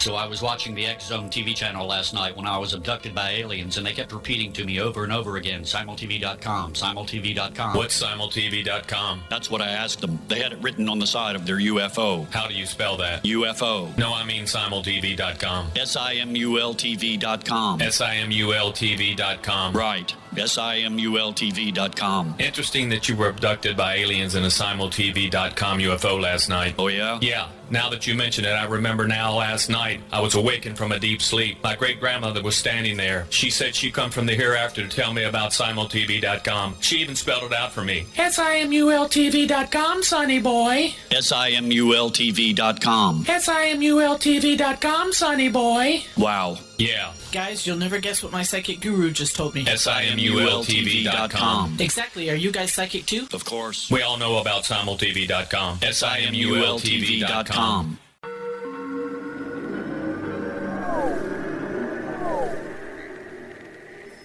So I was watching the X Zone TV channel last night when I was abducted by aliens, and they kept repeating to me over and over again, simultv.com, simultv.com. What's simultv.com? That's what I asked them. They had it written on the side of their UFO. How do you spell that? UFO. No, I mean simultv.com. simultv.com. simultv.com. Right. simultv.com. Interesting that you were abducted by aliens in a simultv.com UFO last night. Oh, yeah? Yeah. Now that you mention it, I remember now last night I was awakened from a deep sleep. My great-grandmother was standing there. She said she'd come from the hereafter to tell me about simultv.com. She even spelled it out for me. simultv.com, sonny boy. simultv.com. simultv.com, sonny boy. Wow. Yeah. Guys, you'll never guess what my psychic guru just told me. simultv.com. Exactly. Are you guys psychic too? Of course. We all know about simultv.com. simultv.com.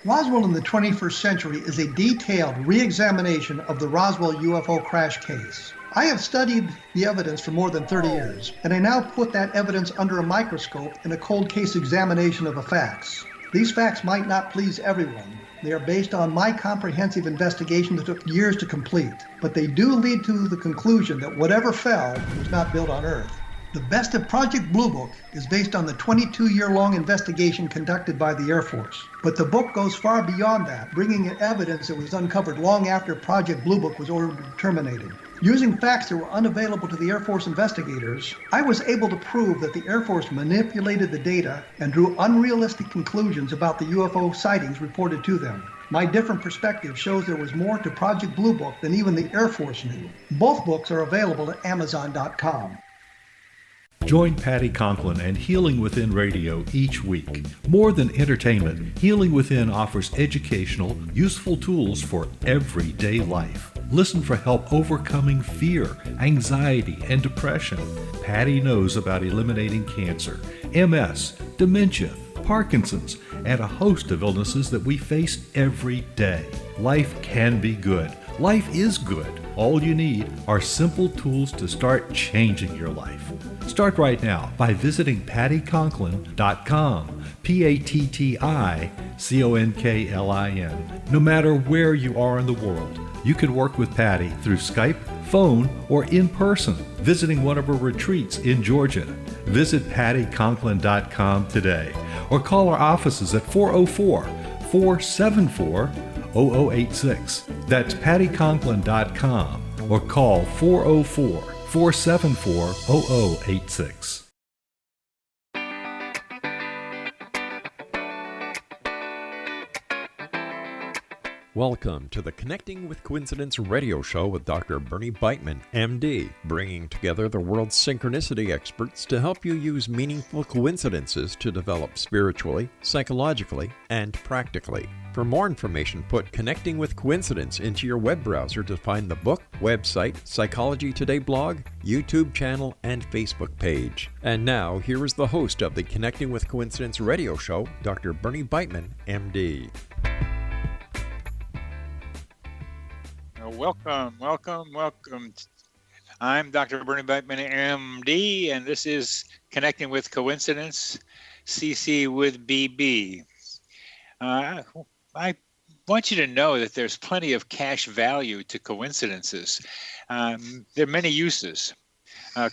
Roswell in the 21st century is a detailed re-examination of the Roswell UFO crash case. I have studied the evidence for more than 30 years, and I now put that evidence under a microscope in a cold case examination of the facts. These facts might not please everyone. They are based on my comprehensive investigation that took years to complete, but they do lead to the conclusion that whatever fell was not built on Earth. The best of Project Blue Book is based on the 22-year-long investigation conducted by the Air Force. But the book goes far beyond that, bringing in evidence that was uncovered long after Project Blue Book was ordered terminated. Using facts that were unavailable to the Air Force investigators, I was able to prove that the Air Force manipulated the data and drew unrealistic conclusions about the UFO sightings reported to them. My different perspective shows there was more to Project Blue Book than even the Air Force knew. Both books are available at Amazon.com. Join Patty Conklin and Healing Within Radio each week. More than entertainment, Healing Within offers educational, useful tools for everyday life. Listen for help overcoming fear, anxiety, and depression. Patty knows about eliminating cancer, MS, dementia, Parkinson's, and a host of illnesses that we face every day. Life can be good. Life is good. All you need are simple tools to start changing your life. Start right now by visiting pattyconklin.com, PATTICONKLIN. No matter where you are in the world, you can work with Patty through Skype, phone, or in person, visiting one of her retreats in Georgia. Visit pattyconklin.com today or call our offices at 404-474-0086. That's pattyconklin.com or call 404-474-0086. Welcome to the Connecting with Coincidence radio show with Dr. Bernie Beitman, MD, bringing together the world's synchronicity experts to help you use meaningful coincidences to develop spiritually, psychologically, and practically. For more information, put Connecting with Coincidence into your web browser to find the book, website, Psychology Today blog, YouTube channel, and Facebook page. And now, here is the host of the Connecting with Coincidence radio show, Dr. Bernie Beitman, MD. Welcome. I'm Dr. Bernie Beitman, MD, and this is Connecting with Coincidence, CC with BB. I want you to know that there's plenty of cash value to coincidences. There are many uses.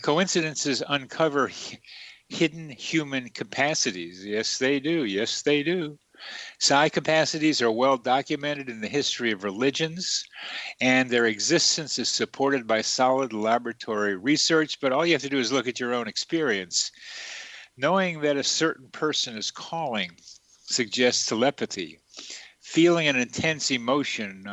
Coincidences uncover hidden human capacities. Yes, they do. Psi capacities are well documented in the history of religions, and their existence is supported by solid laboratory research, but all you have to do is look at your own experience. Knowing that a certain person is calling suggests telepathy. Feeling an intense emotion,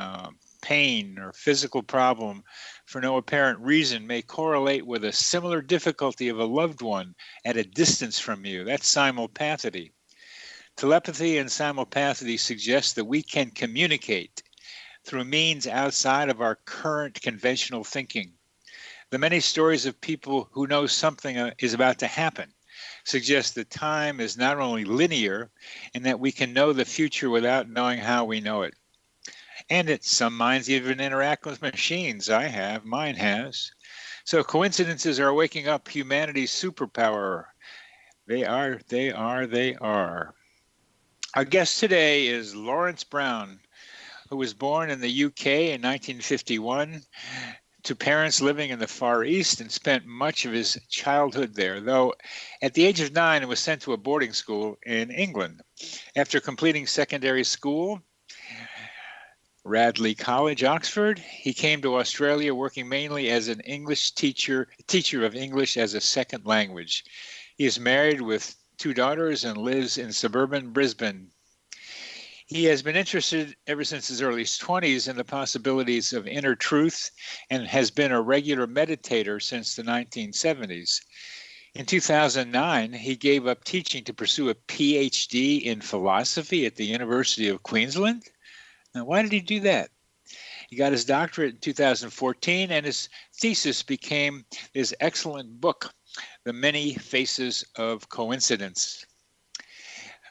pain, or physical problem for no apparent reason may correlate with a similar difficulty of a loved one at a distance from you. That's simulpathity. Telepathy and simulpathity suggest that we can communicate through means outside of our current conventional thinking. The many stories of people who know something is about to happen suggest that time is not only linear and that we can know the future without knowing how we know it. And some minds even interact with machines. Mine has. So coincidences are waking up humanity's superpower. They are. Our guest today is Laurence Browne, who was born in the UK in 1951 to parents living in the Far East and spent much of his childhood there, though at the age of 9 was sent to a boarding school in England. After completing secondary school, Radley College, Oxford, he came to Australia working mainly as an English teacher of English as a second language. He is married with 2 daughters and lives in suburban Brisbane. He has been interested ever since his early 20s in the possibilities of inner truth and has been a regular meditator since the 1970s. In 2009, he gave up teaching to pursue a PhD in philosophy at the University of Queensland. Now, why did he do that? He got his doctorate in 2014, and his thesis became his excellent book, The Many Faces of Coincidence.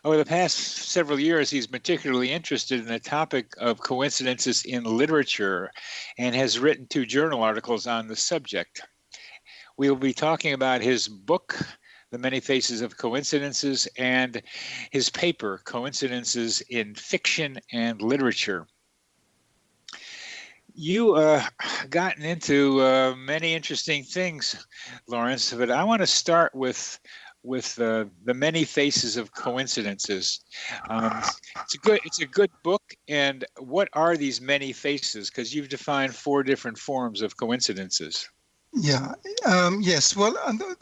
Over the past several years, he's particularly interested in the topic of coincidences in literature and has written 2 journal articles on the subject. We will be talking about his book, The Many Faces of Coincidences, and his paper, Coincidences in Fiction and Literature. You gotten into many interesting things, Laurence, but I want to start with the many faces of coincidences. It's a good book. And what are these many faces? Because you've defined 4 different forms of coincidences. Yeah. Yes. Well,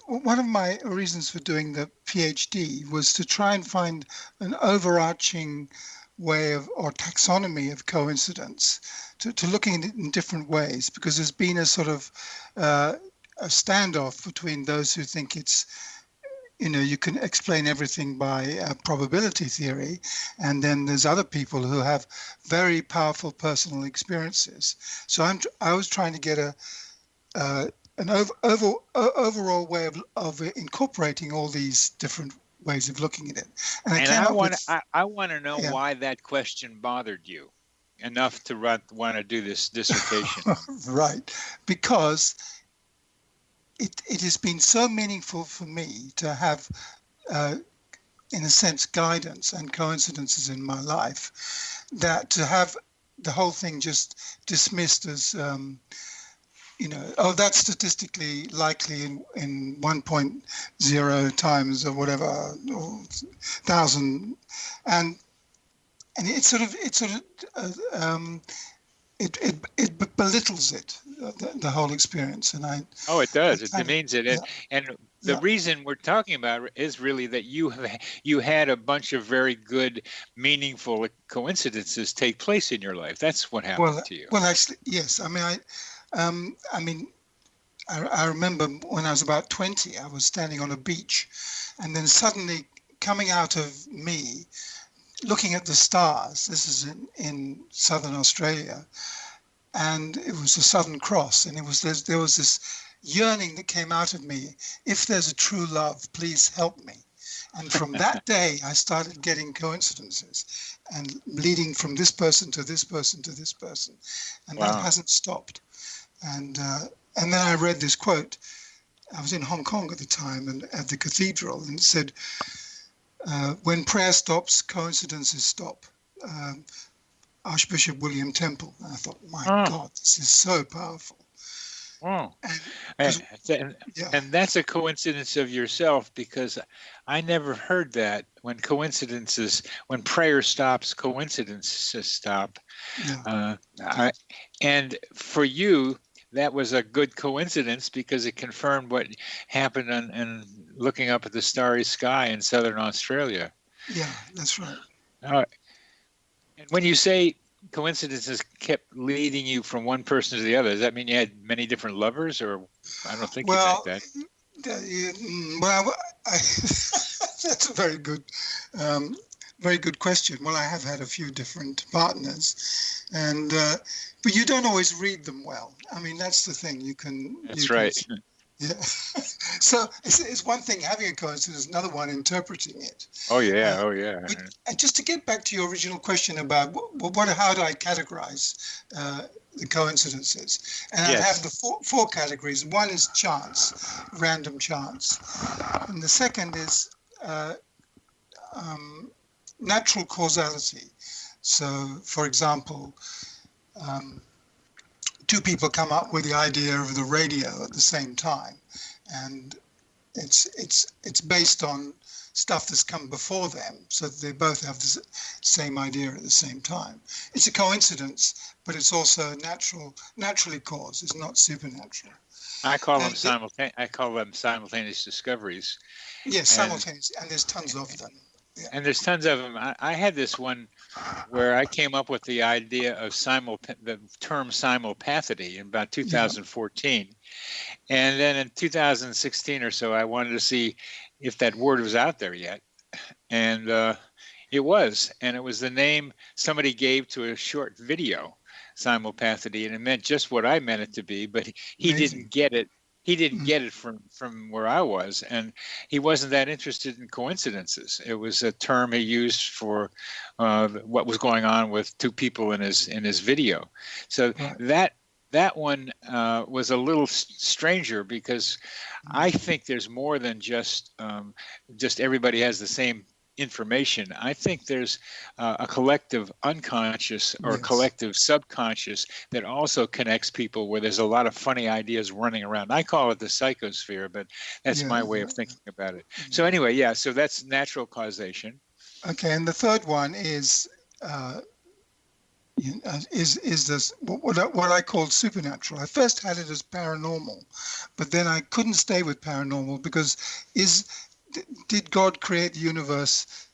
one of my reasons for doing the PhD was to try and find an overarching way of, or taxonomy of coincidence, to looking at it in different ways, because there's been a sort of a standoff between those who think it's, you can explain everything by probability theory, and then there's other people who have very powerful personal experiences. So I was trying to get an overall way of incorporating all these different ways of looking at it. And I want to know why that question bothered you enough to want to do this dissertation. Right, because it has been so meaningful for me to have, in a sense, guidance and coincidences in my life, that to have the whole thing just dismissed as, that's statistically likely in 1.0 times or whatever, or 1,000, and it belittles it, the whole experience, and it does. It demeans it, and the reason we're talking about it is really that you had a bunch of very good, meaningful coincidences take place in your life. That's what happened to you. Well, actually, yes. I remember when I was about 20, I was standing on a beach, and then suddenly coming out of me, looking at the stars. This is in southern Australia, and it was the Southern Cross, and there was this yearning that came out of me. If there's a true love, please help me. And from that day, I started getting coincidences and leading from this person to this person to this person, and that hasn't stopped. And then I read this quote. I was in Hong Kong at the time, and at the cathedral, and it said, when prayer stops, coincidences stop. Archbishop William Temple. And I thought, my God, this is so powerful. Wow. And that's a coincidence of yourself, because I never heard that when prayer stops, coincidences stop. Yeah. And for you, that was a good coincidence because it confirmed what happened in looking up at the starry sky in southern Australia. Yeah, that's right. And when you say coincidences kept leading you from one person to the other, does that mean you had many different lovers, or I don't think you meant that? That's a very good question. Well, I have had a few different partners, and but you don't always read them well. I mean, that's the thing. That's right. Yeah. So it's one thing having a coincidence, another one interpreting it. Oh yeah. And just to get back to your original question about how do I categorize the coincidences? And I have the four categories. One is chance, random chance, and the second is natural causality. So, for example, two people come up with the idea of the radio at the same time, and it's based on stuff that's come before them, so that they both have the same idea at the same time. It's a coincidence, but it's also naturally caused. It's not supernatural. I call them simultaneous discoveries. Yes, simultaneous, and there's tons of them. Yeah. And there's tons of them. I had this one where I came up with the idea of the term simulpathity in about 2014. Yeah. And then in 2016 or so, I wanted to see if that word was out there yet. And it was. And it was the name somebody gave to a short video, simulpathity. And it meant just what I meant it to be, but he didn't get it. He didn't get it from where I was, and he wasn't that interested in coincidences. It was a term he used for what was going on with two people in his video. So that one was a little stranger, because I think there's more than just everybody has the same information. I think there's a collective unconscious or a collective subconscious that also connects people, where there's a lot of funny ideas running around. I call it the psychosphere, but that's my way of thinking about it. So anyway, so that's natural causation. Okay, and the third one is this what I called supernatural. I first had it as paranormal, but then I couldn't stay with paranormal, because did God create the universe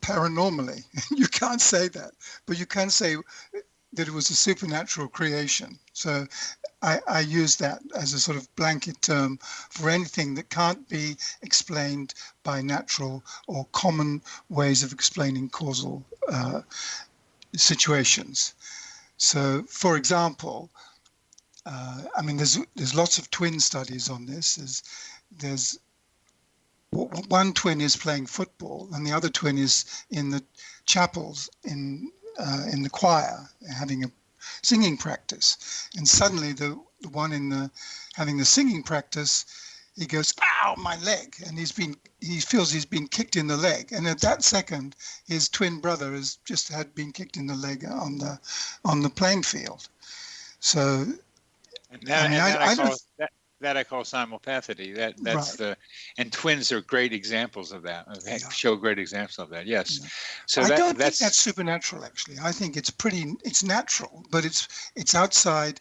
paranormally? You can't say that, but you can say that it was a supernatural creation. So I use that as a sort of blanket term for anything that can't be explained by natural or common ways of explaining causal situations. So, for example, there's lots of twin studies on this. There's one twin is playing football, and the other twin is in the chapels in the choir having a singing practice. And suddenly, the one having the singing practice, he goes, "Ow, my leg!" And he feels he's been kicked in the leg. And at that second, his twin brother has just been kicked in the leg on the playing field. So, that I call simulpathity. That's right. And twins are great examples of that. Show great examples of that. Yes. Yeah. So I don't think that's supernatural. Actually, I think it's natural, but it's outside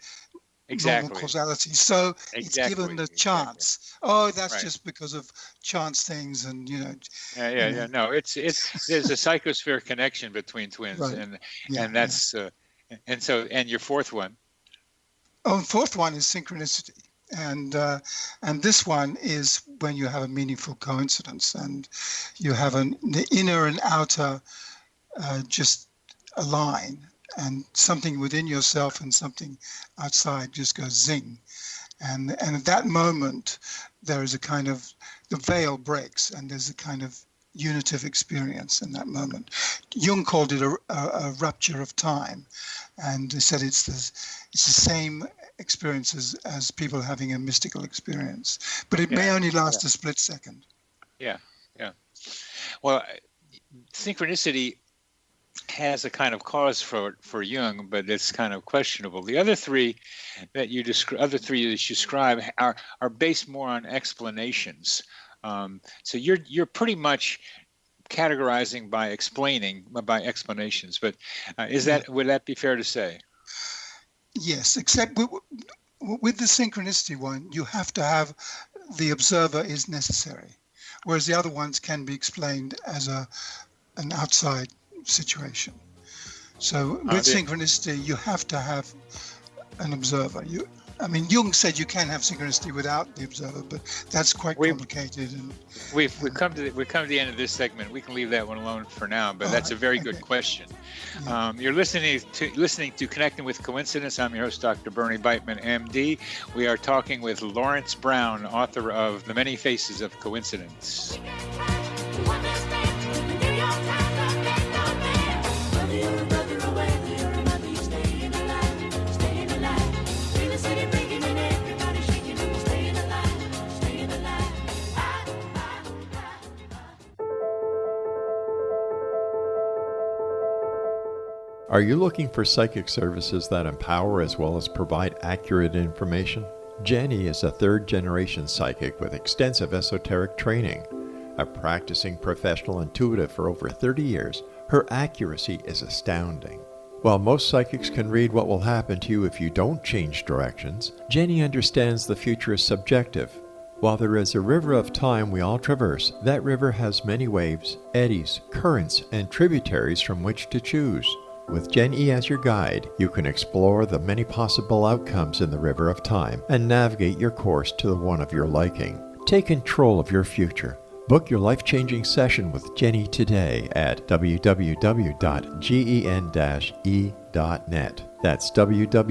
normal causality. So it's given the chance. Exactly. Oh, that's just because of chance things, and Yeah. No, it's there's a psychosphere connection between twins, and that's and your fourth one. Oh, the fourth one is synchronicity. And this one is when you have a meaningful coincidence, and you have the inner and outer just align, and something within yourself and something outside just goes zing, and at that moment there is a kind of, the veil breaks, and there's a kind of unitive experience in that moment. Jung called it a rupture of time, and he said it's the same experiences as people having a mystical experience, but it may only last a split second. Yeah. Well, synchronicity has a kind of cause for Jung, but it's kind of questionable. The other three that you describe are based more on explanations. So you're pretty much categorizing by explanations, but would that be fair to say? Yes, except with the synchronicity one, you have to have the observer is necessary, whereas the other ones can be explained as an outside situation. So with synchronicity, you have to have an observer. Jung said you can have synchronicity without the observer, but that's quite complicated. And we've come to the end of this segment. We can leave that one alone for now, but that's a very good question. Yeah. You're listening to Connecting with Coincidence. I'm your host, Dr. Bernie Beitman, MD. We are talking with Laurence Browne, author of The Many Faces of Coincidence. Are you looking for psychic services that empower as well as provide accurate information? Jenny is a third-generation psychic with extensive esoteric training. A practicing professional intuitive for over 30 years, her accuracy is astounding. While most psychics can read what will happen to you if you don't change directions, Jenny understands the future is subjective. While there is a river of time we all traverse, that river has many waves, eddies, currents, and tributaries from which to choose. With Jenny as your guide, you can explore the many possible outcomes in the river of time and navigate your course to the one of your liking. Take control of your future. Book your life-changing session with Jenny today at www.gen-e.net. That's www.gen-e.net.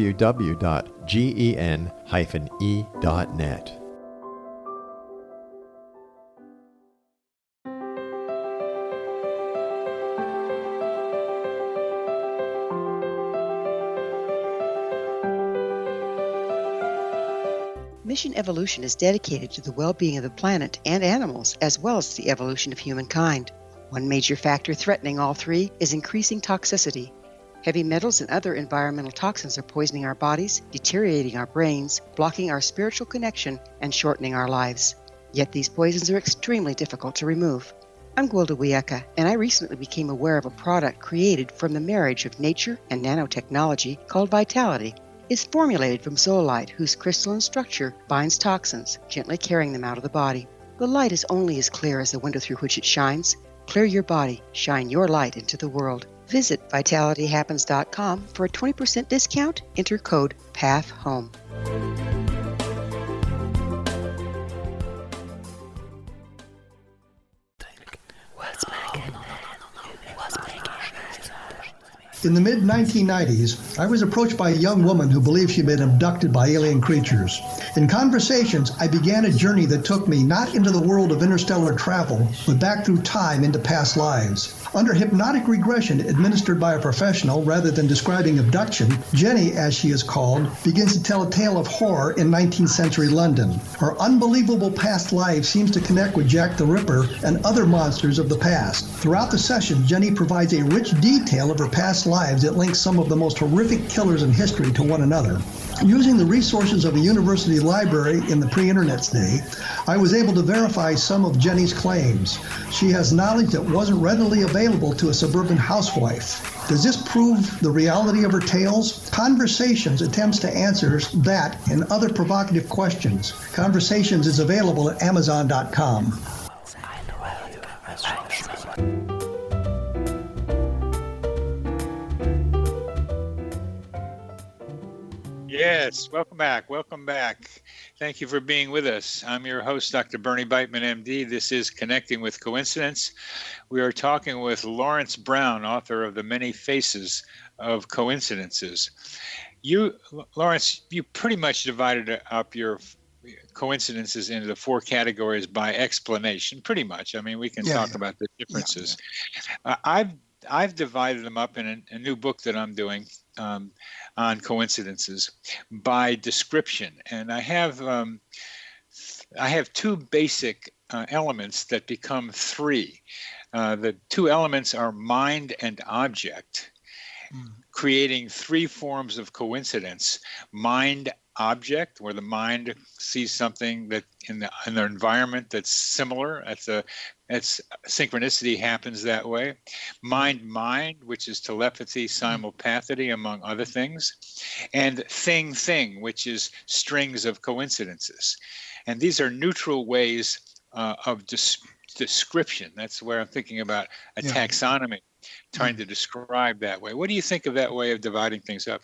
Mission Evolution is dedicated to the well-being of the planet and animals, as well as the evolution of humankind. One major factor threatening all three is increasing toxicity. Heavy metals and other environmental toxins are poisoning our bodies, deteriorating our brains, blocking our spiritual connection, and shortening our lives. Yet these poisons are extremely difficult to remove. I'm Gwilda Wiyaka, and I recently became aware of a product created from the marriage of nature and nanotechnology called Vitality. It's formulated from zoolite, whose crystalline structure binds toxins, gently carrying them out of the body. The light is only as clear as the window through which it shines. Clear your body, shine your light into the world. Visit vitalityhappens.com for a 20% discount. Enter code PATHHOME. In the mid-1990s, I was approached by a young woman who believed she'd been abducted by alien creatures. In conversations, I began a journey that took me not into the world of interstellar travel, but back through time into past lives. Under hypnotic regression administered by a professional rather than describing abduction, Jenny, as she is called, begins to tell a tale of horror in 19th century London. Her unbelievable past life seems to connect with Jack the Ripper and other monsters of the past. Throughout the session, Jenny provides a rich detail of her past lives that links some of the most horrific killers in history to one another. Using the resources of a university library in the pre-internet's day, I was able to verify some of Jenny's claims. She has knowledge that wasn't readily available to a suburban housewife. Does this prove the reality of her tales? Conversations attempts to answer that and other provocative questions. Conversations is available at Amazon.com. Yes, welcome back. Welcome back. Thank you for being with us. I'm your host, Dr. Bernie Beitman, MD. This is Connecting with Coincidence. We are talking with Laurence Browne, author of The Many Faces of Coincidences. Laurence, you pretty much divided up your coincidences into the four categories by explanation, pretty much. I mean, we can talk about the differences. I've divided them up in a new book that I'm doing on coincidences by description, and I have two basic elements that become three. The two elements are mind and object, creating three forms of coincidence. Mind object, where the mind sees something that in the environment that's similar. That's synchronicity happens that way. Mind, which is telepathy, simulpathity, among other things. And thing, which is strings of coincidences. And these are neutral ways of description. That's where I'm thinking about a taxonomy, trying to describe that way. What do you think of that way of dividing things up?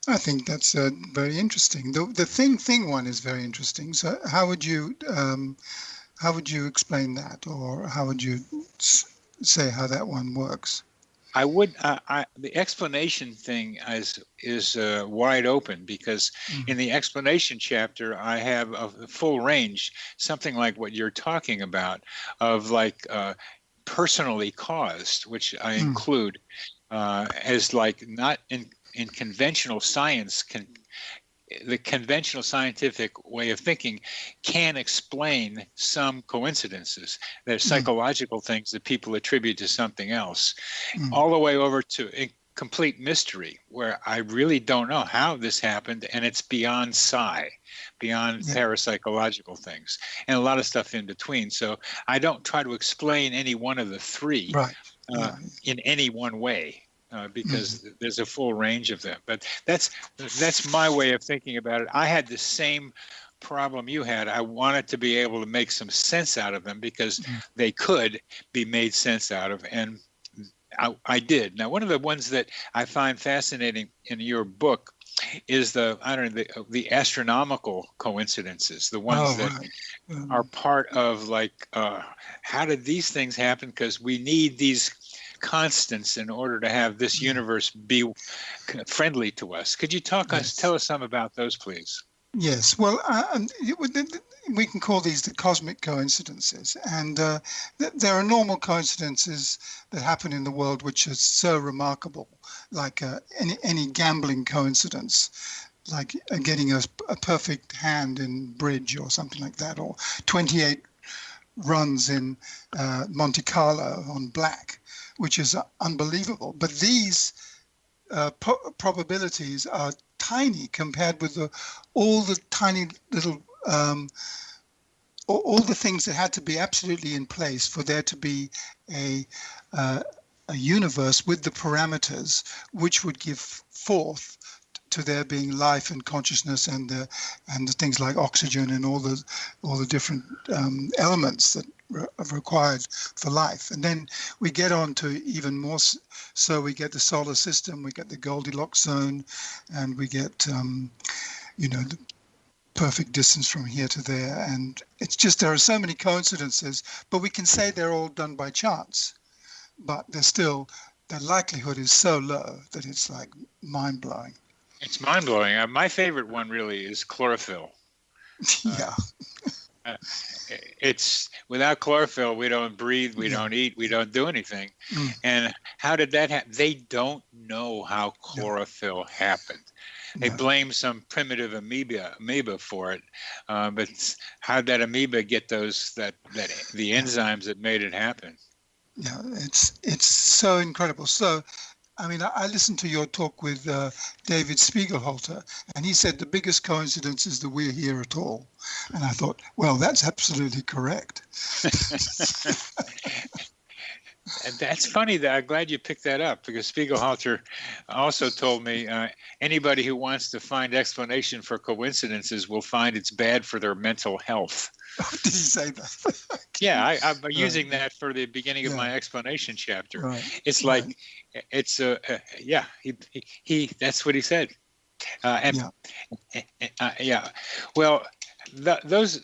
I think that's very interesting. The thing one is very interesting. So how would you explain that, or how would you say how that one works? I would. The explanation thing is wide open, because in the explanation chapter I have a full range, something like what you're talking about, of like personally caused, which I include as like not in conventional science. The conventional scientific way of thinking can explain some coincidences. They're psychological things that people attribute to something else, all the way over to complete mystery where I really don't know how this happened, and it's beyond beyond parapsychological things, and a lot of stuff in between. So I don't try to explain any one of the three in any one way. Because there's a full range of them. But that's my way of thinking about it. I had the same problem you had. I wanted to be able to make some sense out of them because they could be made sense out of, and I did. Now, one of the ones that I find fascinating in your book is the astronomical coincidences, the ones that are part of how did these things happen? Because we need these constants in order to have this universe be friendly to us. Could you tell us some about those, please? Yes. Well, we can call these the cosmic coincidences, and there are normal coincidences that happen in the world which are so remarkable, like any gambling coincidence, like getting a perfect hand in bridge or something like that, or 28 runs in Monte Carlo on black, which is unbelievable. But these probabilities are tiny compared with all the tiny little, all the things that had to be absolutely in place for there to be a universe with the parameters which would give forth to there being life and consciousness and the things like oxygen and all the different elements that are required for life. And then we get on to even more, so we get the solar system, we get the Goldilocks zone, and we get the perfect distance from here to there. And it's just, there are so many coincidences, but we can say they're all done by chance, but they're still, the likelihood is so low that it's like mind-blowing. It's mind-blowing. My favorite one really is chlorophyll. It's without chlorophyll, we don't breathe, we don't eat, we don't do anything. And how did that happen? They don't know how chlorophyll happened. They blame some primitive amoeba for it, but how did that amoeba get the enzymes that made it happen? Yeah, it's so incredible. So, I mean, I listened to your talk with David Spiegelhalter, and he said the biggest coincidence is that we're here at all. And I thought, well, that's absolutely correct. And that's funny. I'm glad you picked that up, because Spiegelhalter also told me anybody who wants to find explanation for coincidences will find it's bad for their mental health. Did he say that? Yeah, I'm using that for the beginning of my explanation chapter. Right. It's like, it's he that's what he said. Well, those.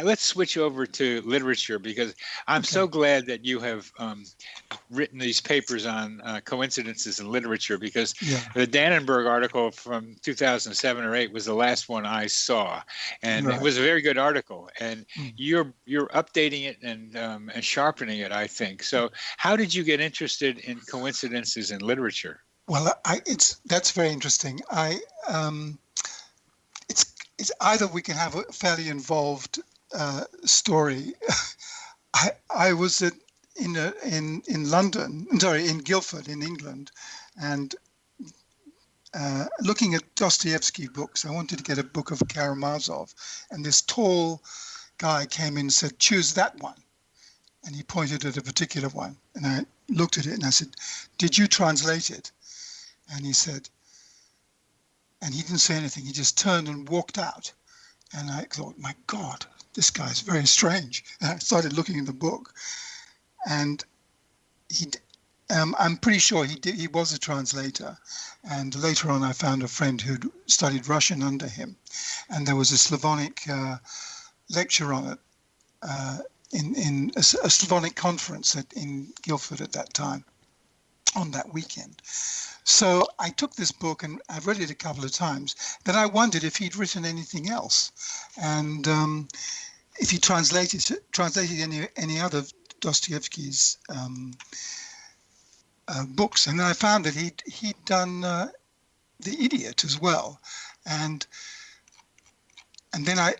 Let's switch over to literature, because I'm so glad that you have written these papers on coincidences in literature, because the Dannenberg article from 2007 or 8 was the last one I saw, and it was a very good article, and you're updating it and sharpening it, I think. So how did you get interested in coincidences in literature? Well, that's very interesting. It's either we can have a fairly involved story. I was in Guildford in England, and looking at Dostoevsky books. I wanted to get a book of Karamazov, and this tall guy came in and said, "Choose that one," and he pointed at a particular one, and I looked at it and I said, "Did you translate it?" And he said. And he didn't say anything. He just turned and walked out. And I thought, my God, this guy's very strange. And I started looking in the book. And I'm pretty sure he was a translator. And later on, I found a friend who'd studied Russian under him. And there was a Slavonic lecture on it in a Slavonic conference in Guildford at that time, on that weekend. So I took this book and I've read it a couple of times. Then I wondered if he'd written anything else, and if he translated any other Dostoevsky's books. And then I found that he'd done The Idiot as well, and then I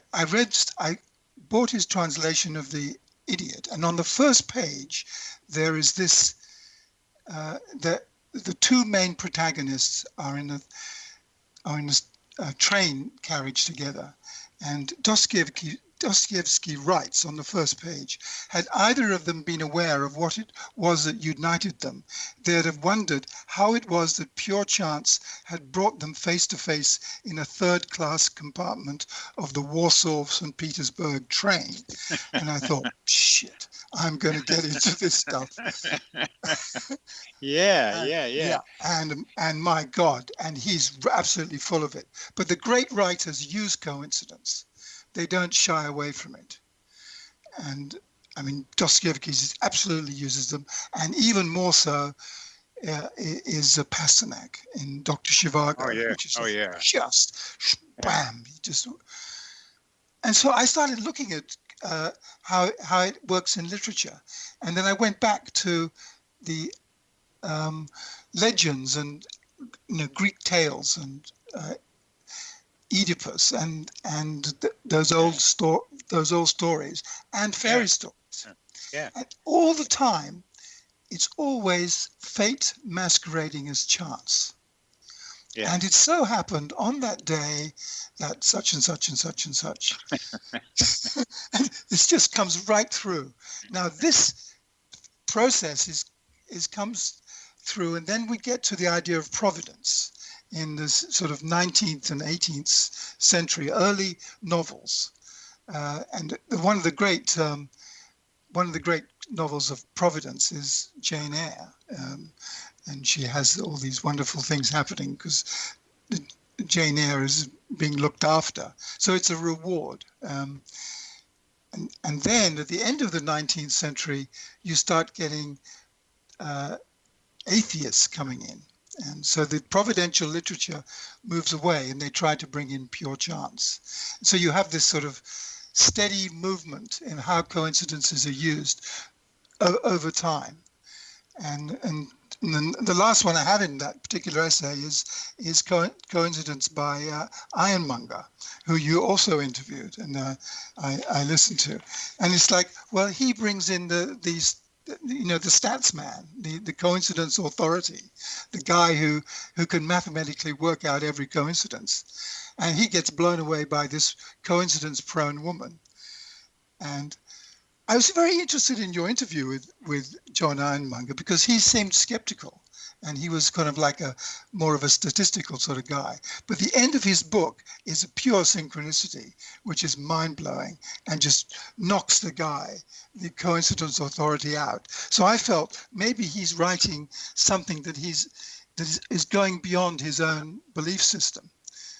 bought his translation of The Idiot, and on the first page there is this the two main protagonists are in a train carriage together, and Dostoevsky writes on the first page, had either of them been aware of what it was that united them, they'd have wondered how it was that pure chance had brought them face to face in a third-class compartment of the Warsaw-St. Petersburg train. And I thought, shit, I'm going to get into this stuff. Yeah. And my God, and he's absolutely full of it. But the great writers use coincidence. They don't shy away from it. And I mean, Dostoevsky absolutely uses them. And even more so is Pasternak in Dr. Zhivago, which is just bam. And so I started looking at how it works in literature. And then I went back to the legends and Greek tales and Oedipus and those old stories and fairy stories. Yeah. And all the time, it's always fate masquerading as chance. Yeah. And it so happened on that day that such and such and such and such. And this just comes right through. Now this process comes through, and then we get to the idea of providence in this sort of 19th and 18th century early novels, and one of the great novels of providence is Jane Eyre, and she has all these wonderful things happening because Jane Eyre is being looked after, so it's a reward. And then at the end of the 19th century, you start getting atheists coming in. And so the providential literature moves away and they try to bring in pure chance. So you have this sort of steady movement in how coincidences are used over time. And the last one I have in that particular essay is Coincidence by Ironmonger, who you also interviewed and I listened to. And it's like, well, he brings in the stats man, the coincidence authority, the guy who can mathematically work out every coincidence. And he gets blown away by this coincidence-prone woman. And I was very interested in your interview with John Ironmonger because he seemed skeptical. And he was kind of like more of a statistical sort of guy. But the end of his book is a pure synchronicity, which is mind-blowing and just knocks the coincidence authority out. So I felt maybe he's writing something that is going beyond his own belief system.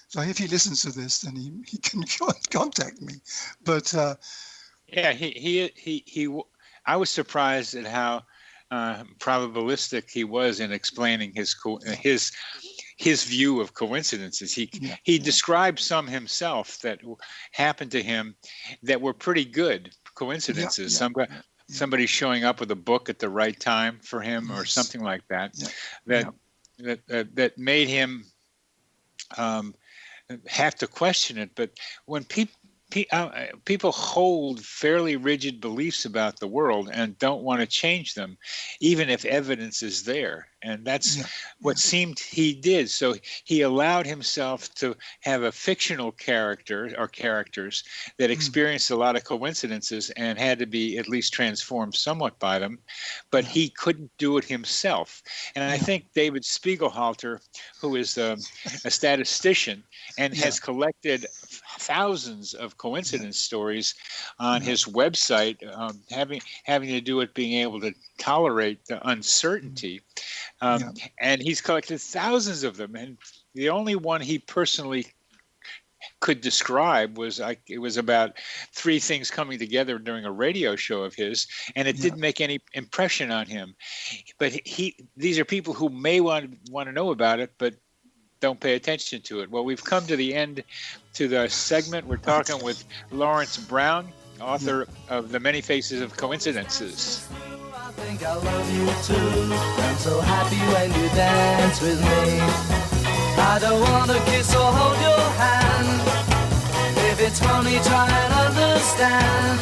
So if he listens to this, then he can contact me. But I was surprised at how probabilistic he was in explaining his view of coincidences. He described some himself that happened to him that were pretty good coincidences. Somebody showing up with a book at the right time for him, or something like that. That made him have to question it. But when people hold fairly rigid beliefs about the world and don't want to change them, even if evidence is there. And that's what seemed he did. So he allowed himself to have a fictional character or characters that experienced a lot of coincidences and had to be at least transformed somewhat by them, but he couldn't do it himself. And I think David Spiegelhalter, who is a statistician and has collected thousands of coincidence stories on his website, having to do with being able to tolerate the uncertainty. And he's collected thousands of them. And the only one he personally could describe was it was about three things coming together during a radio show of his, and it didn't make any impression on him. But these are people who may want to know about it, but don't pay attention to it. Well, we've come to the end to the segment. We're talking with Laurence Browne, author of The Many Faces of Coincidences. I think I love you too. I'm so happy when you dance with me. I don't want to kiss or hold your hand. If it's funny, try and understand.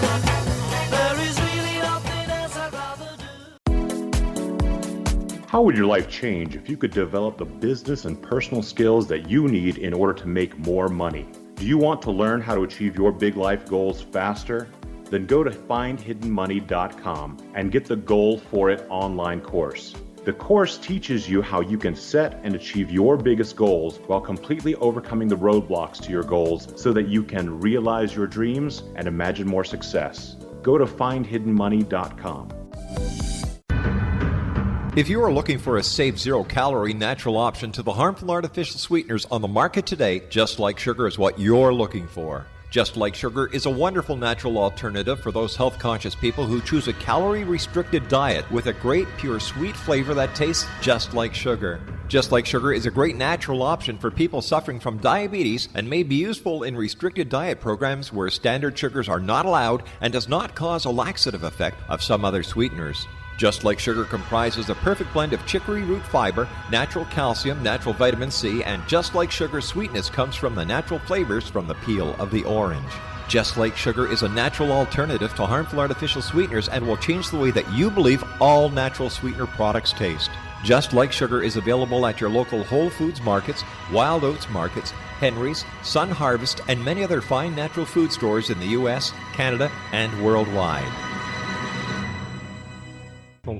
There is really nothing else I'd rather do. How would your life change if you could develop the business and personal skills that you need in order to make more money? Do you want to learn how to achieve your big life goals faster? Then go to findhiddenmoney.com and get the Goal for It online course. The course teaches you how you can set and achieve your biggest goals while completely overcoming the roadblocks to your goals so that you can realize your dreams and imagine more success. Go to findhiddenmoney.com. If you are looking for a safe, zero-calorie natural option to the harmful artificial sweeteners on the market today, Just Like Sugar is what you're looking for. Just Like Sugar is a wonderful natural alternative for those health-conscious people who choose a calorie-restricted diet with a great, pure, sweet flavor that tastes just like sugar. Just Like Sugar is a great natural option for people suffering from diabetes and may be useful in restricted diet programs where standard sugars are not allowed and does not cause a laxative effect of some other sweeteners. Just Like Sugar comprises a perfect blend of chicory root fiber, natural calcium, natural vitamin C, and Just Like Sugar's sweetness comes from the natural flavors from the peel of the orange. Just Like Sugar is a natural alternative to harmful artificial sweeteners and will change the way that you believe all natural sweetener products taste. Just Like Sugar is available at your local Whole Foods markets, Wild Oats markets, Henry's, Sun Harvest, and many other fine natural food stores in the U.S., Canada, and worldwide.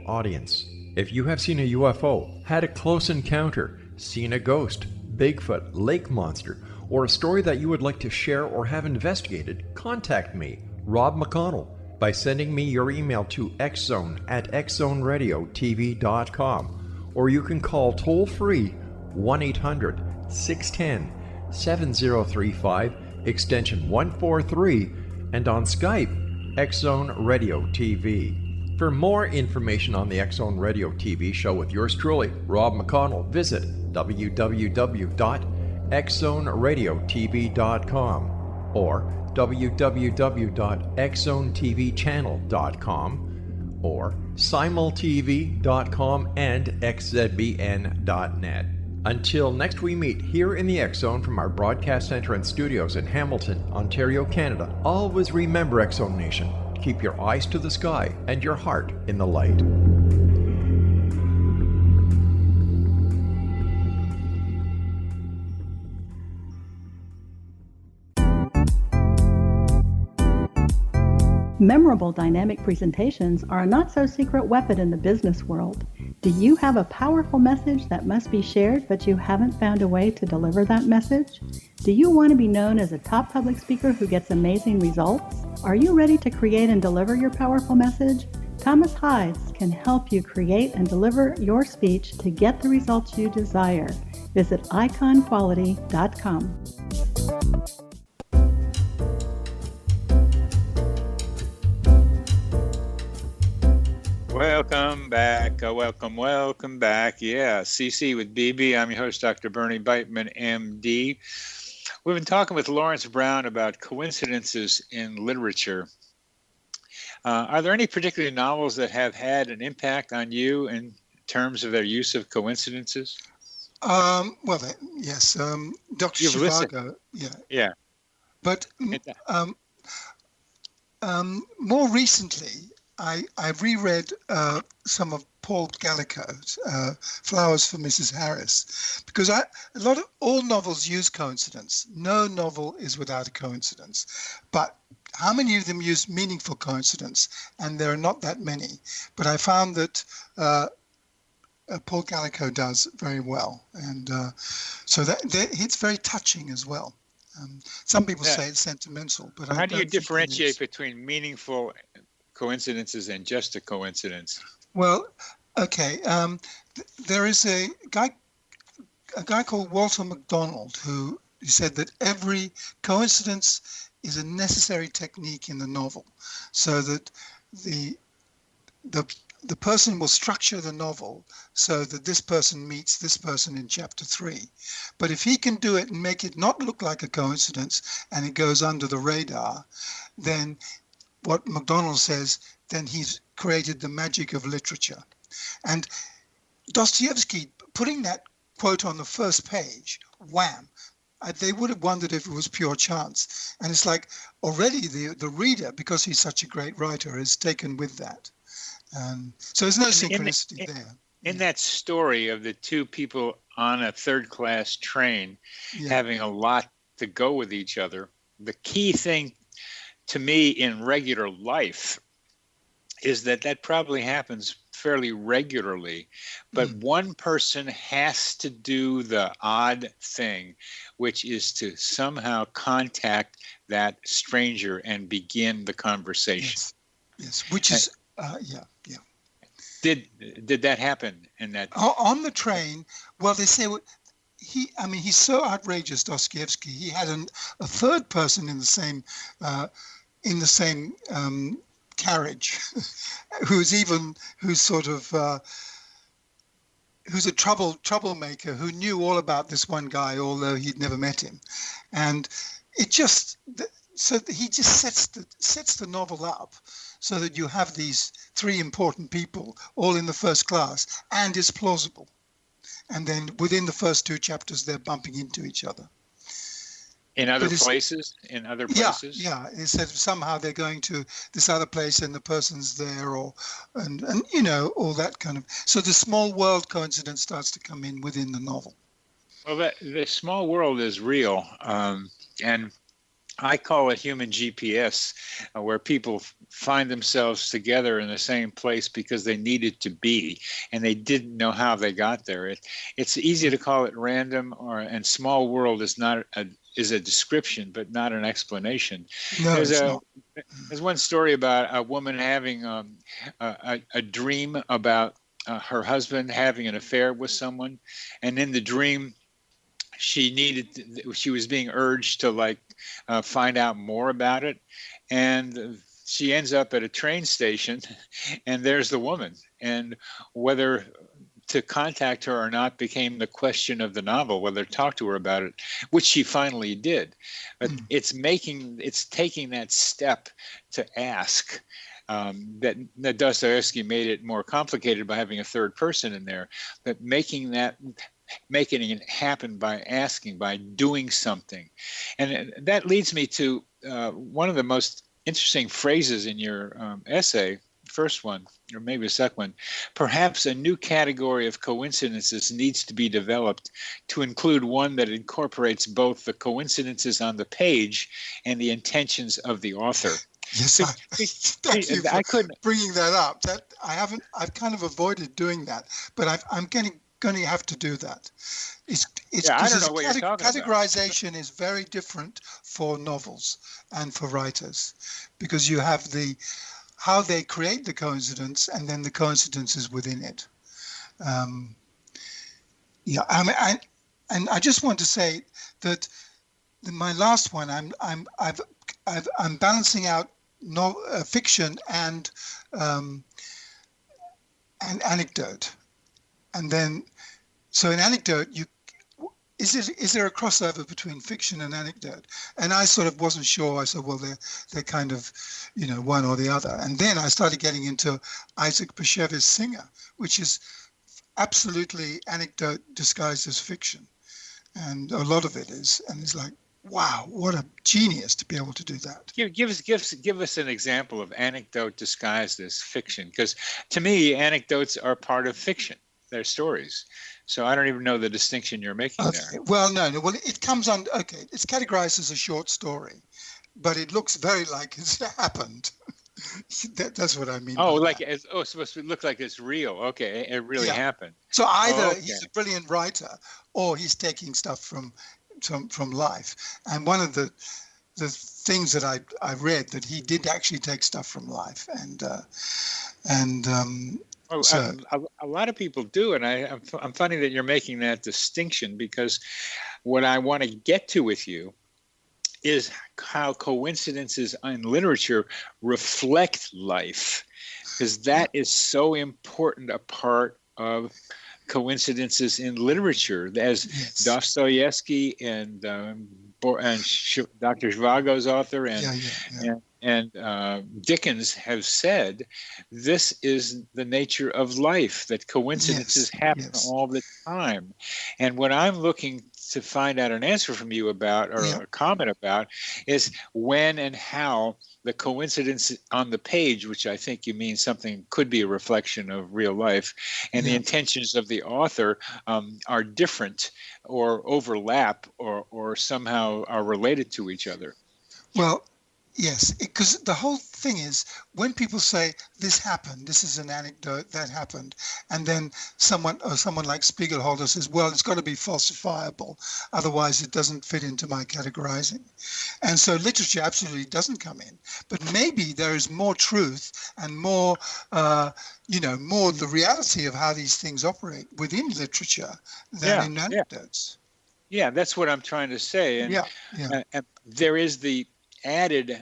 Audience, if you have seen a UFO, had a close encounter, seen a ghost, Bigfoot, lake monster, or a story that you would like to share or have investigated, contact me, Rob McConnell, by sending me your email to xzone@xzoneradiotv.com, or you can call toll-free 1-800-610-7035, extension 143, and on Skype, X-Zone Radio TV. For more information on the X-Zone Radio TV show with yours truly, Rob McConnell, visit www.xzoneradiotv.com or www.xzonetvchannel.com or simultv.com and xzbn.net. Until next we meet here in the X-Zone from our broadcast center and studios in Hamilton, Ontario, Canada, always remember, X-Zone Nation, keep your eyes to the sky and your heart in the light. Memorable dynamic presentations are a not-so-secret weapon in the business world. Do you have a powerful message that must be shared, but you haven't found a way to deliver that message? Do you want to be known as a top public speaker who gets amazing results? Are you ready to create and deliver your powerful message? Thomas Hides can help you create and deliver your speech to get the results you desire. Visit iconquality.com. Welcome back. Welcome back. Yeah, CC with BB. I'm your host, Dr. Bernie Beitman, MD. We've been talking with Laurence Browne about coincidences in literature. Are there any particular novels that have had an impact on you in terms of their use of coincidences? Yes. Dr. Zhivago. Yeah. But more recently, I reread some of Paul Gallico's Flowers for Mrs. Harris, because all novels use coincidence. No novel is without a coincidence. But how many of them use meaningful coincidence? And there are not that many. But I found that Paul Gallico does very well. And so it's very touching as well. Some people say it's sentimental. But how do you differentiate between meaningful coincidences and just a coincidence? Well, okay. There is a guy called Walter MacDonald who said that every coincidence is a necessary technique in the novel, so that the person will structure the novel so that this person meets this person in chapter 3. But if he can do it and make it not look like a coincidence and it goes under the radar, then what MacDonald says, then he's created the magic of literature. And Dostoevsky, putting that quote on the first page, wham, they would have wondered if it was pure chance. And it's like already the reader, because he's such a great writer, is taken with that. So there's no synchronicity there. In that story of the two people on a third-class train having a lot to go with each other, the key thing to me in regular life is that probably happens fairly regularly, but one person has to do the odd thing, which is to somehow contact that stranger and begin the conversation. Yes, which is, Did that happen in that? On the train, well, they say he's so outrageous, Dostoevsky. He had a third person in the same carriage, who's a troublemaker who knew all about this one guy, although he'd never met him, and it just so he just sets the novel up so that you have these three important people all in the first class, and it's plausible. And then within the first two chapters, they're bumping into each other. In other places? Yeah. It said somehow they're going to this other place and the person's there, and all that kind of. So the small world coincidence starts to come in within the novel. Well, the small world is real, and I call it human GPS, where people find themselves together in the same place because they needed to be, and they didn't know how they got there. It's easy to call it random, and small world is a description, but not an explanation. No, there's one story about a woman having a dream about her husband having an affair with someone, and in the dream, she was being urged to find out more about it, and she ends up at a train station, and there's the woman, and whether to contact her or not became the question of the novel, whether to talk to her about it, which she finally did. But it's taking that step to ask. That Dostoevsky made it more complicated by having a third person in there, but making it happen by asking, by doing something. And that leads me to one of the most interesting phrases in your essay, first one, or maybe the second one. Perhaps a new category of coincidences needs to be developed to include one that incorporates both the coincidences on the page and the intentions of the author. Yes, thank you for bringing that up. I've kind of avoided doing that, but I'm going to have to do that. I don't know what you're talking categorization is very different for novels and for writers, because you have how they create the coincidence and then the coincidences within it. And I just want to say that my last one, I'm balancing out fiction and anecdote, and then so in anecdote, is there a crossover between fiction and anecdote? And I sort of wasn't sure. I said, well, they're kind of one or the other. And then I started getting into Isaac Bashevis' Singer, which is absolutely anecdote disguised as fiction, and a lot of it is, and it's like, wow, what a genius to be able to do that. Give us an example of anecdote disguised as fiction, because to me, anecdotes are part of fiction. They're stories. So I don't even know the distinction you're making there. Well, no. Well, it comes on, okay, it's categorized as a short story, but it looks very like it's happened. That's what I mean. Oh, it's supposed to look like it's real. Okay, it really happened. So either he's a brilliant writer or he's taking stuff from life. And one of the things that I read, that he did actually take stuff from life, a lot of people do, and I'm funny that you're making that distinction, because what I want to get to with you is how coincidences in literature reflect life, because that is so important a part of coincidences in literature, as Dostoevsky and Dr. Zhivago's author and Dickens have said, this is the nature of life, that coincidences happen all the time. And what I'm looking to find out an answer from you about, or a comment about, is when and how the coincidence on the page, which I think you mean something could be a reflection of real life, and the intentions of the author are different or overlap or somehow are related to each other. Well, yes, because the whole thing is when people say this happened, this is an anecdote that happened, and then someone like Spiegelhalter says, well, it's got to be falsifiable, otherwise it doesn't fit into my categorizing. And so literature absolutely doesn't come in. But maybe there is more truth and more, more the reality of how these things operate within literature than in anecdotes. Yeah, that's what I'm trying to say. And, and there is the added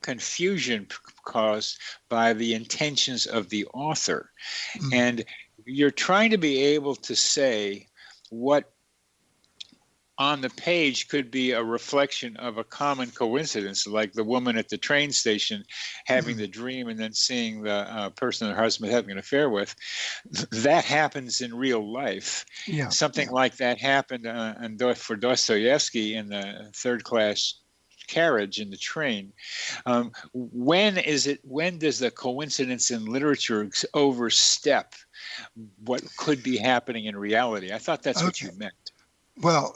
confusion caused by the intentions of the author. And you're trying to be able to say what on the page could be a reflection of a common coincidence, like the woman at the train station having the dream and then seeing the person her husband having an affair with. That happens in real life. Something like that happened for Dostoevsky in the third class carriage in the train. When does the coincidence in literature overstep what could be happening in reality? I thought that's what you meant. Well,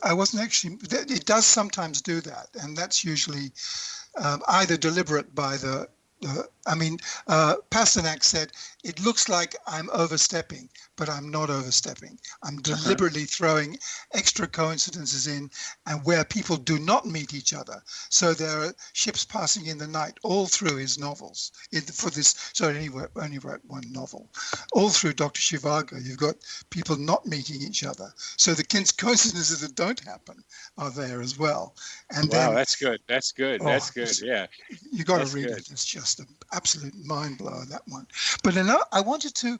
I wasn't actually. It does sometimes do that, and that's usually either deliberate by the. Pasternak said, it looks like I'm overstepping, but I'm not overstepping. I'm deliberately throwing extra coincidences in and where people do not meet each other. So there are ships passing in the night all through his novels. He only wrote one novel. All through Dr. Zhivago, you've got people not meeting each other. So the coincidences that don't happen are there as well. And that's good. That's good. Yeah. You got to read it. It's just an absolute mind blower, that one. But I wanted to,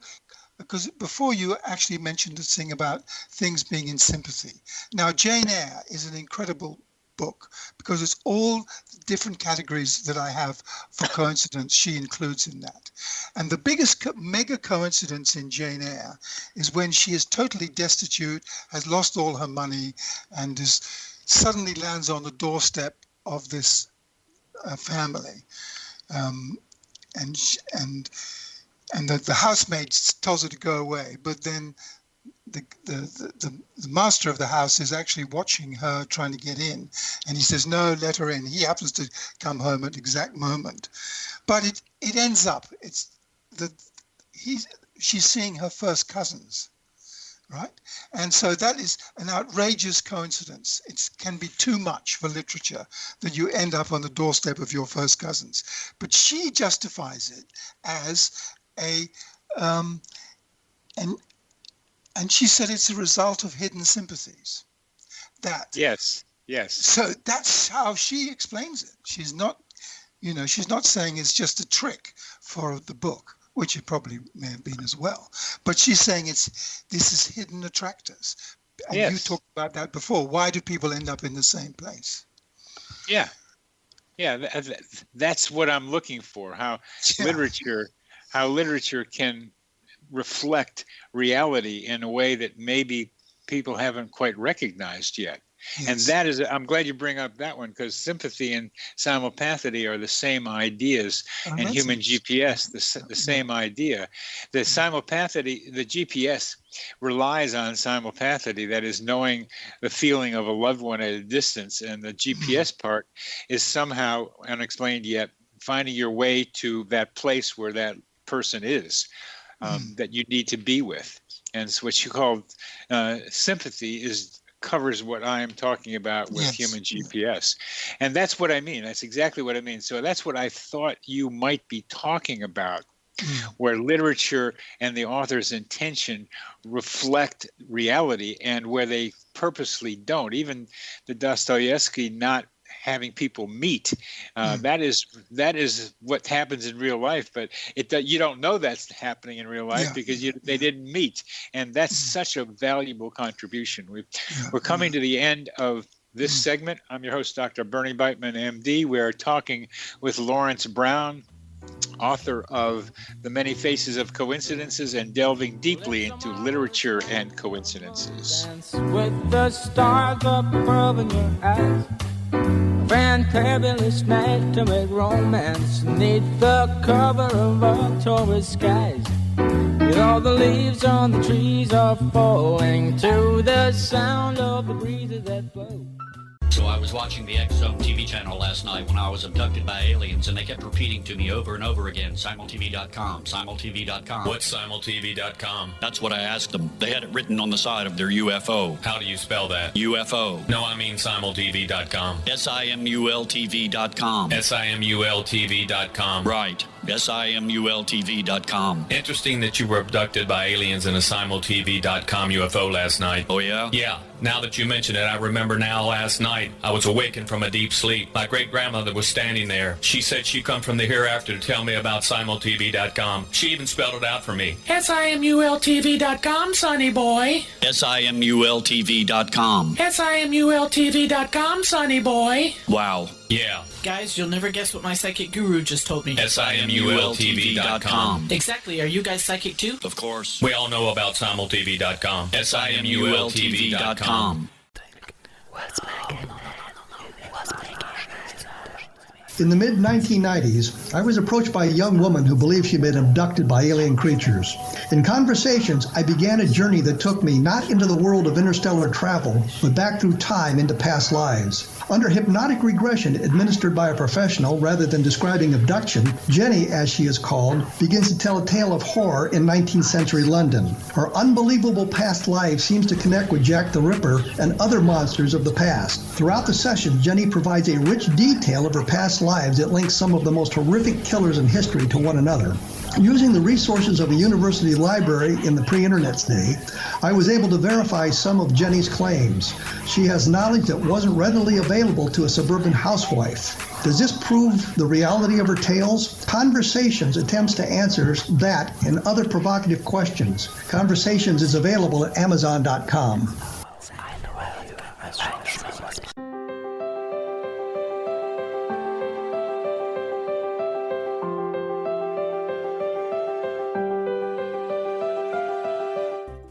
because before you actually mentioned this thing about things being in sympathy. Now, Jane Eyre is an incredible book because it's all different categories that I have for coincidence she includes in that. And the biggest mega coincidence in Jane Eyre is when she is totally destitute, has lost all her money, and suddenly lands on the doorstep of this family. And the housemaid tells her to go away, but then the master of the house is actually watching her trying to get in, and he says, no, let her in. He happens to come home at the exact moment. But it ends up, she's seeing her first cousins, right? And so that is an outrageous coincidence. It can be too much for literature that you end up on the doorstep of your first cousins. But she justifies it as and she said it's a result of hidden sympathies. Yes. So that's how she explains it. She's not saying it's just a trick for the book, which it probably may have been as well. But she's saying this is hidden attractors. And you talked about that before. Why do people end up in the same place? Yeah, that's what I'm looking for. How literature can reflect reality in a way that maybe people haven't quite recognized yet. Yes. And that is, I'm glad you bring up that one, because sympathy and simulpathity are the same ideas in human GPS, the same idea. The simulpathity, the GPS relies on simulpathity, that is knowing the feeling of a loved one at a distance. And the GPS part is somehow unexplained yet, finding your way to that place where that person is, that you need to be with. And so what you call sympathy covers what I am talking about with human GPS. And that's what I mean. That's exactly what I mean. So that's what I thought you might be talking about, where literature and the author's intention reflect reality and where they purposely don't. Even the Dostoevsky not having people meet, that is what happens in real life, but you don't know that's happening in real life because they didn't meet, and that's such a valuable contribution. We're coming to the end of this segment. I'm your host, Dr. Bernie Beitman, MD. We are talking with Laurence Browne, author of The Many Faces of Coincidences and delving deeply into literature and coincidences. With the stars up above in your eyes, a fantabulous night to make romance neath the cover of October skies. Yet all the leaves on the trees are falling to the sound of the breezes that blow. So I was watching the X-Zone TV channel last night when I was abducted by aliens, and they kept repeating to me over and over again, simultv.com, simultv.com. What's simultv.com? That's what I asked them. They had it written on the side of their UFO. How do you spell that? UFO. No, I mean simultv.com. simultv.com. simultv.com. Right. simultv.com. Interesting that you were abducted by aliens in a simultv.com UFO last night. Oh, yeah? Yeah. Now that you mention it, I remember now last night I was awakened from a deep sleep. My great-grandmother was standing there. She said she'd come from the hereafter to tell me about simultv.com. She even spelled it out for me. simultv.com, sonny boy. simultv.com. simultv.com, sonny boy. Wow. Yeah. Guys, you'll never guess what my psychic guru just told me. simultv.com. Exactly. Are you guys psychic too? Of course. We all know about simultv.com. simultv.com. In the mid-1990s, I was approached by a young woman who believed she'd been abducted by alien creatures. In conversations, I began a journey that took me not into the world of interstellar travel, but back through time into past lives. Under hypnotic regression administered by a professional rather than describing abduction, Jenny, as she is called, begins to tell a tale of horror in 19th century London. Her unbelievable past life seems to connect with Jack the Ripper and other monsters of the past. Throughout the session, Jenny provides a rich detail of her past lives that links some of the most horrific killers in history to one another. Using the resources of a university library in the pre-internet day, I was able to verify some of Jenny's claims. She has knowledge that wasn't readily available to a suburban housewife. Does this prove the reality of her tales? Conversations attempts to answer that and other provocative questions. Conversations is available at Amazon.com.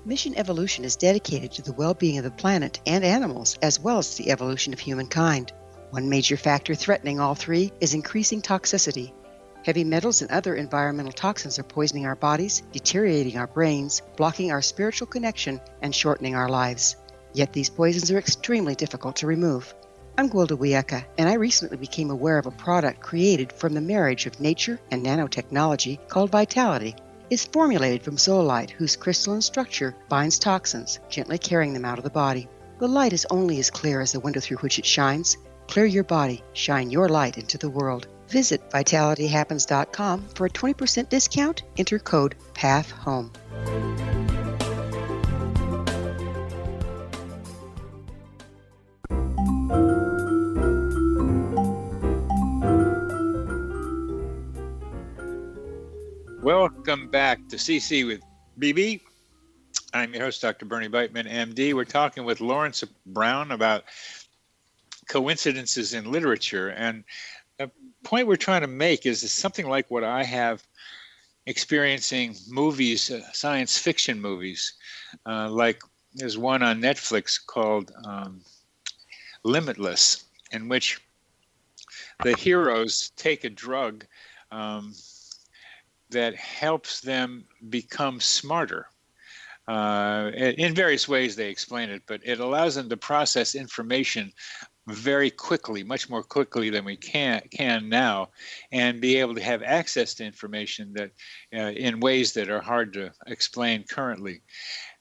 Mission Evolution is dedicated to the well-being of the planet and animals, as well as the evolution of humankind. One major factor threatening all three is increasing toxicity. Heavy metals and other environmental toxins are poisoning our bodies, deteriorating our brains, blocking our spiritual connection, and shortening our lives. Yet these poisons are extremely difficult to remove. I'm Gwilda Wiyaka, and I recently became aware of a product created from the marriage of nature and nanotechnology called Vitality. It's formulated from zoolite, whose crystalline structure binds toxins, gently carrying them out of the body. The light is only as clear as the window through which it shines. Clear your body, shine your light into the world. Visit vitalityhappens.com for a 20% discount. Enter code PATHHOME. Welcome back to CC with BB. I'm your host, Dr. Bernie Beitman, MD. We're talking with Laurence Browne about coincidences in literature. And the point we're trying to make is something like what I have experiencing movies, science fiction movies. Like there's one on Netflix called Limitless, in which the heroes take a drug that helps them become smarter. In various ways they explain it, but it allows them to process information very quickly, much more quickly than we can now, and be able to have access to information that in ways that are hard to explain currently.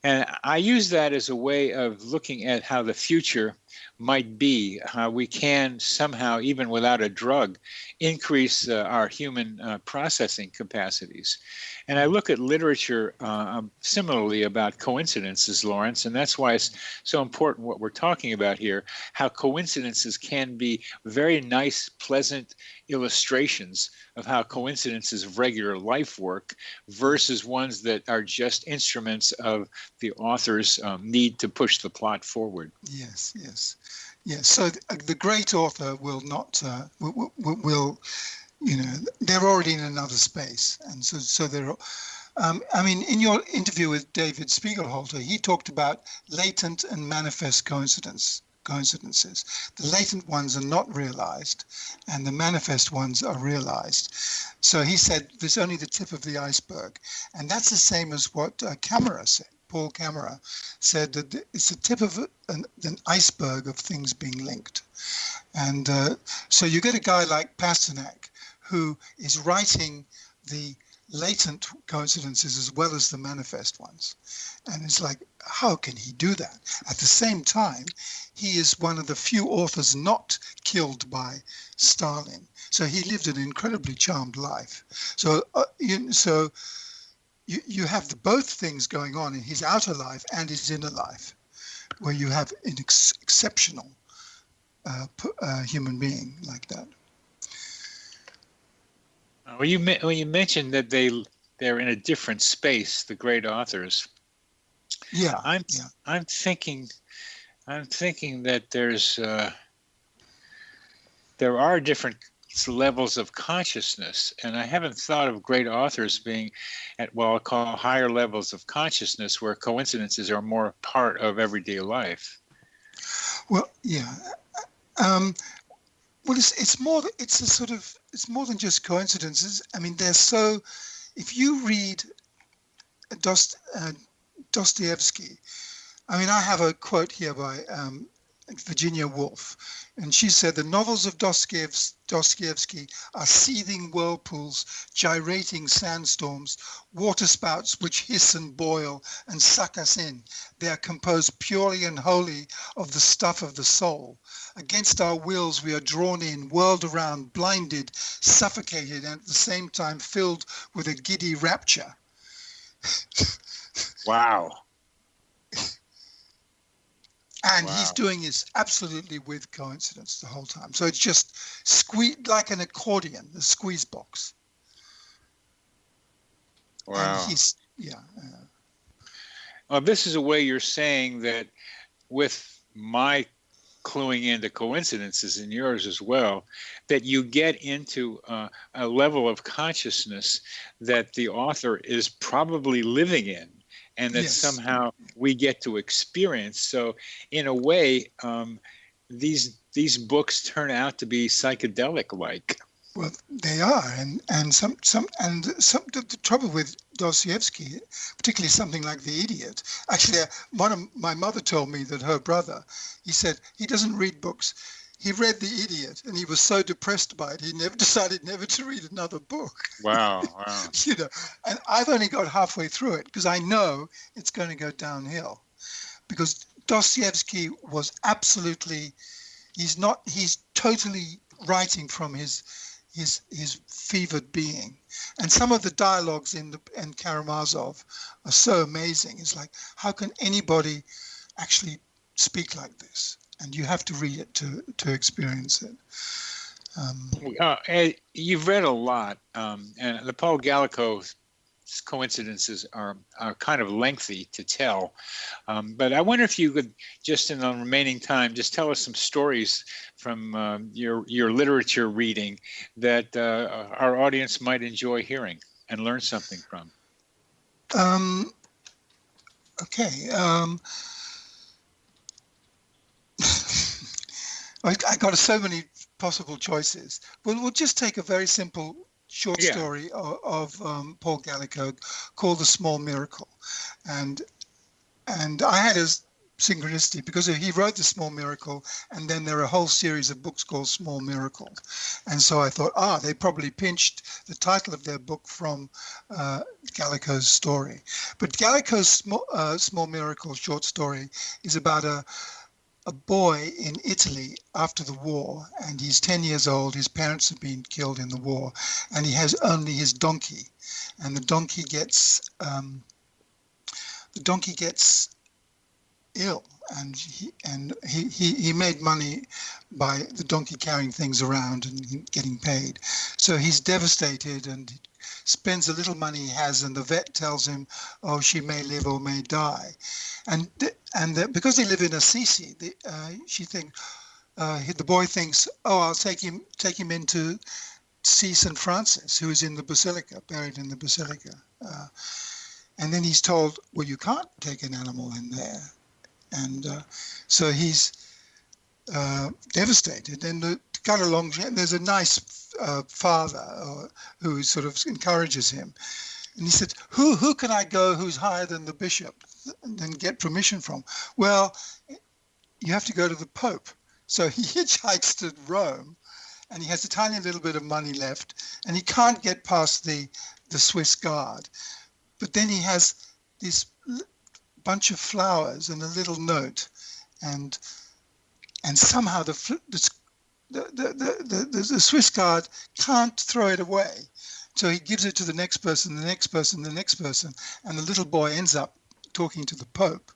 And I use that as a way of looking at how the future might be, how we can somehow, even without a drug, increase our human processing capacities. And I look at literature similarly about coincidences, Laurence, and that's why it's so important what we're talking about here, how coincidences can be very nice, pleasant illustrations of how coincidences of regular life work versus ones that are just instruments of the author's need to push the plot forward. Yes, yes. Yes, so the great author will not will they're already in another space. And so they're, in your interview with David Spiegelhalter, he talked about latent and manifest coincidences. The latent ones are not realized and the manifest ones are realized. So he said there's only the tip of the iceberg. And that's the same as what Camera said. Paul Camera said that it's the tip of an iceberg of things being linked. And so you get a guy like Pasternak who is writing the latent coincidences as well as the manifest ones. And it's like, how can he do that? At the same time, he is one of the few authors not killed by Stalin. So he lived an incredibly charmed life. So you have both things going on in his outer life and his inner life, where you have an exceptional human being like that. Well, you mentioned that they're in a different space, the great authors. Yeah. I'm thinking that there are different levels of consciousness, and I haven't thought of great authors being at what I'll call higher levels of consciousness, where coincidences are more part of everyday life. Well, yeah. Well, it's more than just coincidences. I mean, if you read Dostoevsky, I mean, I have a quote here by Virginia Woolf, and she said the novels of Dostoevsky are seething whirlpools, gyrating sandstorms, waterspouts which hiss and boil and suck us in. They are composed purely and wholly of the stuff of the soul. Against our wills, we are drawn in, whirled around, blinded, suffocated, and at the same time filled with a giddy rapture. Wow. And he's doing this absolutely with coincidence the whole time. So it's just squeezed like an accordion, the squeeze box. Wow. And Well, this is a way you're saying that with my cluing into coincidences and yours as well, that you get into a level of consciousness that the author is probably living in, and that somehow we get to experience. So in a way, these books turn out to be psychedelic-like. Well, they are, and the trouble with Dostoevsky, particularly something like The Idiot. Actually, my mother told me that her brother, he said he doesn't read books. He read The Idiot, and he was so depressed by it, he decided never to read another book. Wow. And I've only got halfway through it because I know it's going to go downhill. Because Dostoevsky was absolutely, he's totally writing from his fevered being. And some of the dialogues in Karamazov are so amazing. It's like, how can anybody actually speak like this? And you have to read it to experience it. You've read a lot, and the Paul Gallico's coincidences are kind of lengthy to tell. But I wonder if you could, just in the remaining time, just tell us some stories from your literature reading that our audience might enjoy hearing and learn something from. Okay. I got so many possible choices. We'll just take a very simple short story of Paul Gallico called The Small Miracle. And I had a synchronicity because he wrote The Small Miracle, and then there are a whole series of books called Small Miracle. And so I thought, they probably pinched the title of their book from Gallico's story. But Gallico's Small Miracle short story is about a boy in Italy after the war, and he's 10 years old. His parents have been killed in the war, and he has only his donkey, and the donkey gets ill, and he made money by the donkey carrying things around and getting paid. So he's devastated and spends the little money he has, and the vet tells him, she may live or may die. And because they live in Assisi, the boy thinks, I'll take him into see St. Francis, who is in the basilica, buried in the basilica. And then he's told, well, you can't take an animal in there. And so he's devastated. And to cut along, there's a nice father who sort of encourages him. And he said, who can I go who's higher than the bishop and get permission from? Well, you have to go to the Pope. So he hitchhikes to Rome, and he has a tiny little bit of money left, and he can't get past the Swiss guard. But then he has this bunch of flowers and a little note, and somehow the Swiss guard can't throw it away. So he gives it to the next person, the next person, the next person, and the little boy ends up talking to the Pope.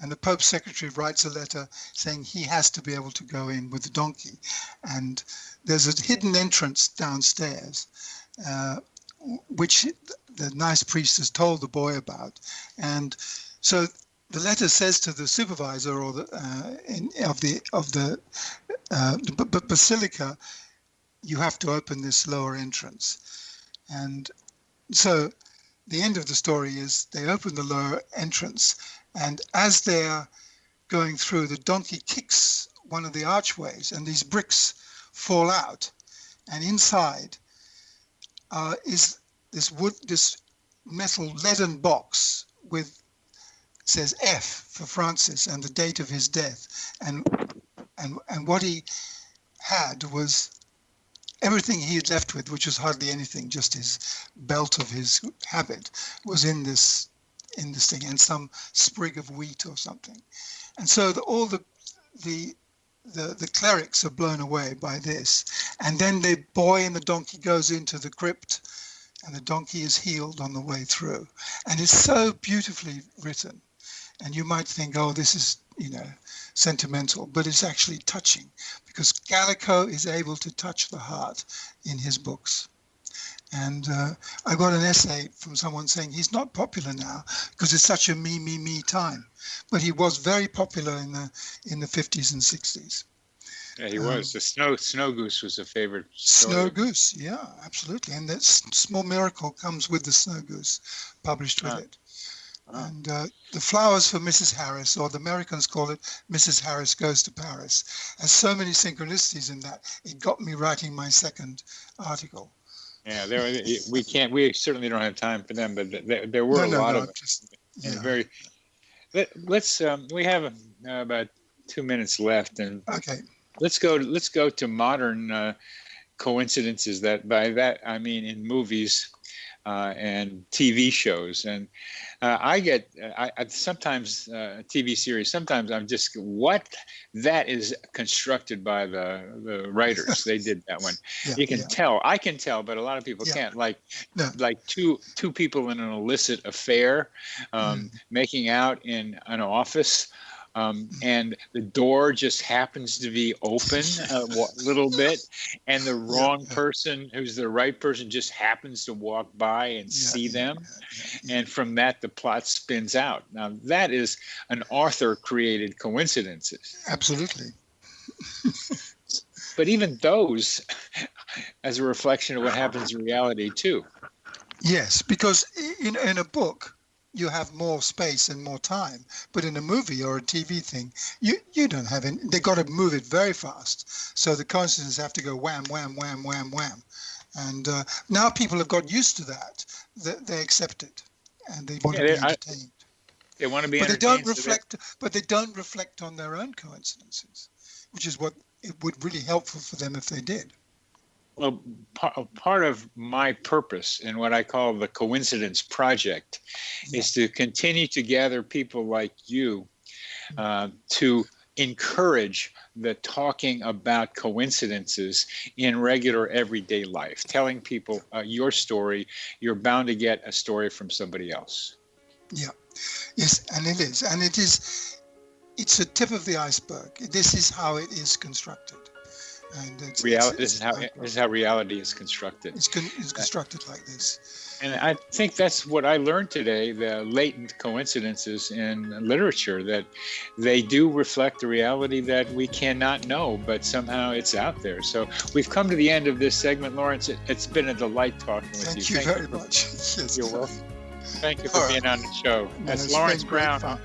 And the Pope's secretary writes a letter saying he has to be able to go in with the donkey. And there's a hidden entrance downstairs, which the nice priest has told the boy about. And so the letter says to the supervisor or of the basilica, you have to open this lower entrance. And so the end of the story is they open the lower entrance, and as they're going through, the donkey kicks one of the archways, and these bricks fall out. And inside is this metal leaden box with, says F for Francis and the date of his death. And what he had was everything he had left with, which was hardly anything, just his belt of his habit, was in this thing, and some sprig of wheat or something. And so all the clerics are blown away by this. And then the boy and the donkey goes into the crypt, and the donkey is healed on the way through. And it's so beautifully written. And you might think, oh, this is, sentimental, but it's actually touching, because Gallico is able to touch the heart in his books. And I got an essay from someone saying he's not popular now because it's such a me time. But he was very popular in the 50s and 60s. Yeah, he was. The Snow Goose was a favorite story. Snow Goose, yeah, absolutely. And that Small Miracle comes with the Snow Goose, published with it. And The Flowers for Mrs. Harris, or the Americans call it Mrs. Harris Goes to Paris, has so many synchronicities in that. It got me writing my second article. Yeah, we certainly don't have time for them, but there were a lot of them. Let's we have about 2 minutes left, and okay, let's go to modern coincidences. That by that I mean in movies and TV shows. And I sometimes TV series, sometimes I'm just, what? That is constructed by the writers. They did that one. You can tell. I can tell, but a lot of people can't. Like two people in an illicit affair, making out in an office. And the door just happens to be open a little bit, and the wrong person, who's the right person, just happens to walk by and see them. And from that, the plot spins out. Now, that is an author-created coincidences. Absolutely. But even those, as a reflection of what happens in reality, too. Yes, because in a book, you have more space and more time. But in a movie or a TV thing, you don't have any. They got to move it very fast. So the coincidences have to go wham, wham, wham, wham, wham. And now people have got used to that. They accept it, and they want to be entertained. They want to be entertained. But they don't reflect on their own coincidences, which is what it would really helpful for them if they did. Well, part of my purpose in what I call the Coincidence Project is to continue to gather people like you to encourage the talking about coincidences in regular everyday life, telling people your story. You're bound to get a story from somebody else. Yeah, yes, and it is. And it's a tip of the iceberg. This is how it is constructed. And this is how reality is constructed. It's constructed like this. And I think that's what I learned today, the latent coincidences in literature, that they do reflect the reality that we cannot know, but somehow it's out there. So we've come to the end of this segment, Laurence. It's been a delight talking with you. Thank you very much. Yes. You're welcome. Thank you for being on the show. That's Laurence Browne.